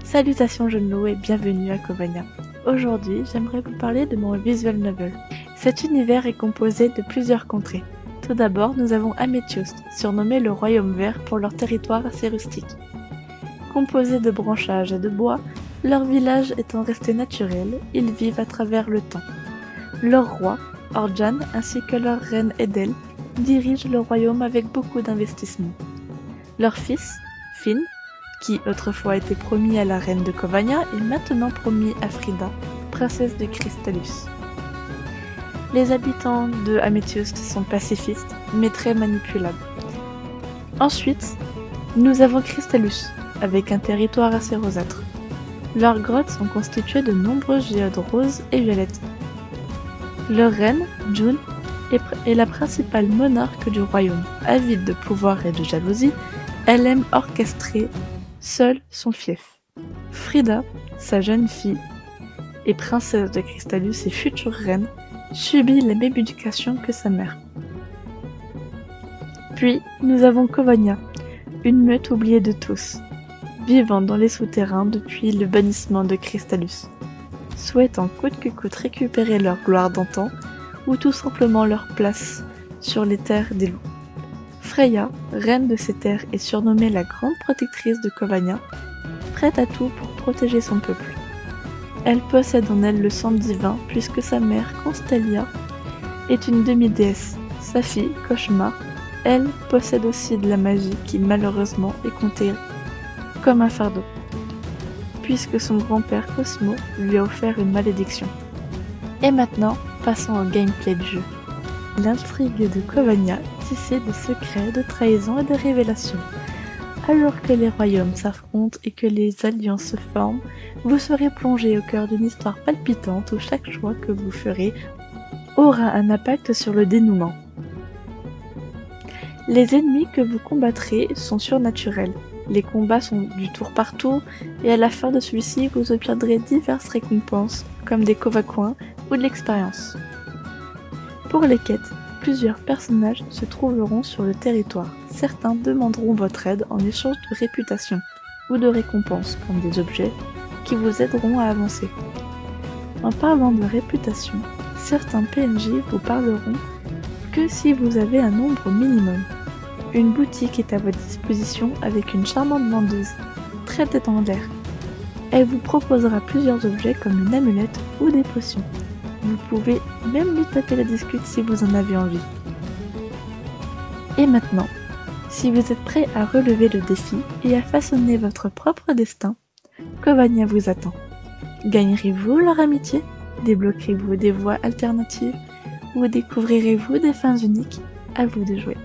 Salutations jeunes loups et bienvenue à Covania. Aujourd'hui, j'aimerais vous parler de mon visual novel. Cet univers est composé de plusieurs contrées. Tout d'abord, nous avons Amethyst, surnommé le Royaume Vert pour leur territoire assez rustique. Composé de branchages et de bois, leur village étant resté naturel, ils vivent à travers le temps. Leur roi, Orjan, ainsi que leur reine Edel, dirigent le royaume avec beaucoup d'investissement. Leur fils, Finn, qui autrefois était promis à la reine de Covania, est maintenant promis à Frida, princesse de Crystalus. Les habitants de Amethyst sont pacifistes, mais très manipulables. Ensuite, nous avons Crystalus, avec un territoire assez rosâtre. Leurs grottes sont constituées de nombreuses géodes roses et violettes. Leur reine, June, est la principale monarque du royaume. Avide de pouvoir et de jalousie, elle aime orchestrer seule son fief. Frida, sa jeune fille, et princesse de Crystalus et future reine, subit la même éducation que sa mère. Puis, nous avons Covania, une meute oubliée de tous, vivant dans les souterrains depuis le bannissement de Crystalus, souhaitant coûte que coûte récupérer leur gloire d'antan, ou tout simplement leur place sur les terres des loups. Freya, reine de ces terres, est surnommée la grande protectrice de Covania, prête à tout pour protéger son peuple. Elle possède en elle le sang divin puisque sa mère, Constellia, est une demi-déesse. Sa fille, Cauchemar, elle possède aussi de la magie qui malheureusement est comptée comme un fardeau, puisque son grand-père Cosmo lui a offert une malédiction. Et maintenant, passons au gameplay du jeu. L'intrigue de Covania tissée de secrets, de trahisons et de révélations. Alors que les royaumes s'affrontent et que les alliances se forment, vous serez plongé au cœur d'une histoire palpitante où chaque choix que vous ferez aura un impact sur le dénouement. Les ennemis que vous combattrez sont surnaturels. Les combats sont du tour par tour et à la fin de celui-ci, vous obtiendrez diverses récompenses comme des covacoins ou de l'expérience. Pour les quêtes, plusieurs personnages se trouveront sur le territoire. Certains demanderont votre aide en échange de réputation ou de récompenses comme des objets qui vous aideront à avancer. En parlant de réputation, certains PNJ vous parleront que si vous avez un nombre minimum. Une boutique est à votre disposition avec une charmante vendeuse, très tête en l'air. Elle vous proposera plusieurs objets comme une amulette ou des potions. Vous pouvez même lui taper la discute si vous en avez envie. Et maintenant, si vous êtes prêt à relever le défi et à façonner votre propre destin, Covania vous attend. Gagnerez-vous leur amitié? Débloquerez-vous des voies alternatives? Ou découvrirez-vous des fins uniques? À vous de jouer.